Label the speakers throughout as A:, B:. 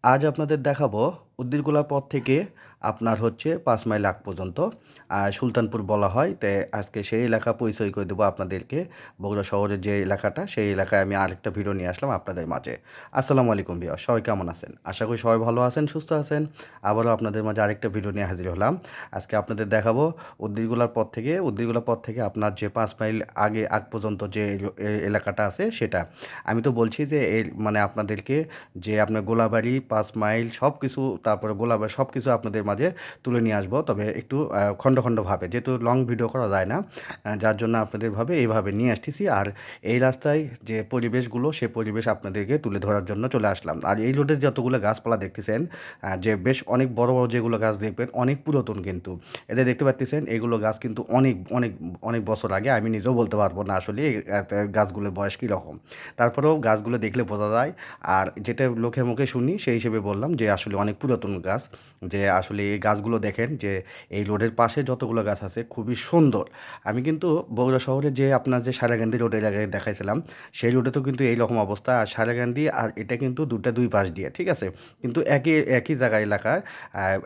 A: আজ আপনাদের দেখাবো উদ্দিরকুলার পথ থেকে আপনার হচ্ছে ৫ মাইল আগ পর্যন্ত সুলতানপুর বলা হয়। তাই আজকে সেই এলাকা পরিচয় করে দেবো আপনাদেরকে। বগুড়া শহরের যে এলাকাটা, সেই এলাকায় আমি আরেকটা ভিডিও নিয়ে আসলাম আপনাদের মাঝে। আসসালামু আলাইকুম ভিউয়ার্স, সবাই কেমন আছেন? আশা করি সবাই ভালো আছেন, সুস্থ আছেন। আবারও আপনাদের মাঝে আরেকটা ভিডিও নিয়ে হাজির হলাম। আজকে আপনাদের দেখাবো উদ্দিরকুলার পথ থেকে আপনার যে ৫ মাইল আগ পর্যন্ত যে এলাকাটা আছে সেটা। আমি তো বলছি যে মানে আপনাদেরকে যে আপনার গোলাবাড়ি, ৫ মাইল সব কিছু, তারপরে গোলাবাড়ি সব কিছু আপনাদের মাঝে তুলে নিয়ে আসবো। তবে একটু খণ্ড খণ্ডভাবে, যেহেতু লং ভিডিও করা যায় না, যার জন্য আপনাদেরভাবে এইভাবে নিয়ে আসতেছি। আর এই রাস্তায় যে পরিবেশগুলো, সে পরিবেশ আপনাদেরকে তুলে ধরার জন্য চলে আসলাম। আর এই রোডে যতগুলো গাছপালা দেখতেছেন, যে বেশ অনেক বড় বড় যেগুলো গাছ দেখবেন, অনেক পুরাতন কিন্তু। এদের দেখতে পাচ্ছেন এগুলো গাছ কিন্তু অনেক অনেক অনেক বছর আগে, আমি নিজেও বলতে পারবো না আসলে এই গাছগুলোর বয়স কীরকম। তারপরেও গাছগুলো দেখলে বোঝা যায়। আর যেটা লোকে মুখে শুনি সেই হিসেবে বললাম যে আসলে অনেক পুরাতন গাছ। যে আসলে এই গাছগুলো দেখেন, যে এই রোডের পাশে যতগুলো গাছ আছে খুবই সুন্দর। আমি কিন্তু বগুড়া শহরে যে আপনার যে সারাগান্ধী রোড এলাকায় দেখাইছিলাম, সেই রোডেতেও কিন্তু এইরকম অবস্থা। আর সারাগান্ধী আর এটা কিন্তু দুই পাশ দিয়ে, ঠিক আছে? কিন্তু একই একই জায়গা এলাকায়।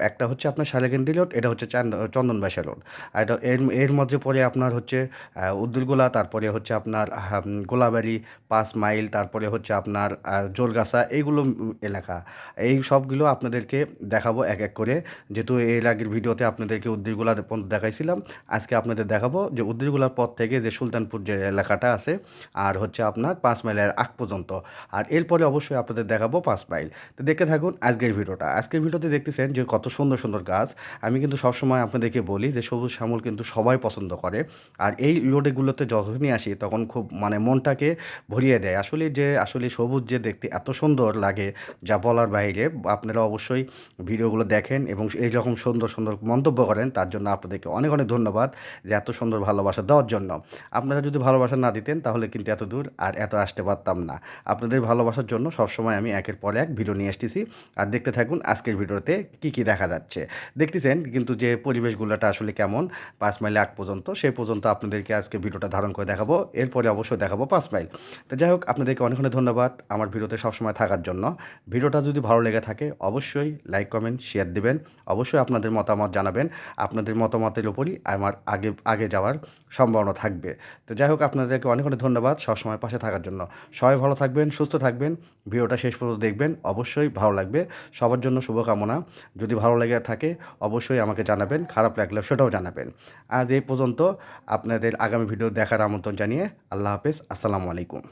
A: একটা হচ্ছে আপনার সারাগান্ধী রোড, এটা হচ্ছে চন্দনবাসা রোড। আর এটা এর এর মধ্যে পড়ে আপনার হচ্ছে উদ্দুরগোলা, তারপরে হচ্ছে আপনার গোলাবাড়ি, ৫ মাইল, তারপরে হচ্ছে আপনার জোরগাছা, এইগুলো এলাকা। এই সবগুলো আপনাদেরকে দেখাবো এক এক করে। যেহেতু এর আগের ভিডিওতে আপনাদেরকে উদ্দিরগোলা পর্যন্ত দেখাইছিলাম, আজকে আপনাদের দেখাবো যে উদ্দিরগোলার পর থেকে যে সুলতানপুর যে এলাকাটা আছে, আর হচ্ছে আপনার ৫ মাইলের আগ পর্যন্ত। আর এরপরে অবশ্যই আপনাদের দেখাবো ৫ মাইল। তো দেখতে থাকুন আজকের ভিডিওটা। আজকের ভিডিওতে দেখতেছেন যে কত সুন্দর সুন্দর গাছ। আমি কিন্তু সবসময় আপনাদেরকে বলি যে সবুজ শ্যামল কিন্তু সবাই পছন্দ করে। আর এই রোডেগুলোতে যখনই আসি তখন খুব মানে মনটাকে ভরিয়ে দেয়। আসলে সবুজ যে দেখতে এত সুন্দর লাগে, যা বলার বাইরে। আপনারা অবশ্যই ভিডিওগুলো দেখেন এবং এইরকম সুন্দর সুন্দর মন্তব্য করেন, তার জন্য আপনাদেরকে অনেক অনেক ধন্যবাদ, যে এত সুন্দর ভালোবাসা দেওয়ার জন্য। আপনারা যদি ভালোবাসা না দিতেন তাহলে কিন্তু এত দূর আর এত আসতে পারতাম না। আপনাদের ভালোবাসার জন্য সবসময় আমি একের পর এক ভিডিও নিয়ে আসতেছি। আর দেখতে থাকুন আজকের ভিডিওতে কি কি দেখা যাচ্ছে। দেখতেছেন কিন্তু যে পরিবেশগুলোটা আসলে কেমন ৫ মাইল আগ পর্যন্ত, সেই পর্যন্ত আপনাদেরকে আজকে ভিডিওটা ধারণ করে দেখাবো। এরপরে অবশ্যই দেখাবো ৫ মাইল। তো যাই হোক, আপনাদেরকে অনেক অনেক ধন্যবাদ আমার ভিডিওতে সবসময় থাকার জন্য। ভিডিওটা যদি ভালো লেগে থাকে অবশ্যই লাইক, কমেন্ট, শেয়ার দিবেন। অবশ্যই আপনাদের মতামত জানাবেন। আপনাদের মতামতের উপরই আমার আগে আগে যাওয়ার সম্ভাবনা থাকবে। তো যাই হোক, আপনাদেরকে অনেক অনেক ধন্যবাদ সবসময় পাশে থাকার জন্য। সবাই ভালো থাকবেন, সুস্থ থাকবেন। ভিডিওটা শেষ পর্যন্ত দেখবেন, অবশ্যই ভালো লাগবে। সবার জন্য শুভকামনা। যদি ভালো লেগে থাকে অবশ্যই আমাকে জানাবেন, খারাপ লাগলেও সেটাও জানাবেন। আজ এই পর্যন্ত। আপনাদের আগামী ভিডিও দেখার আমন্ত্রণ জানিয়ে আল্লাহ হাফেজ, আসসালামু আলাইকুম।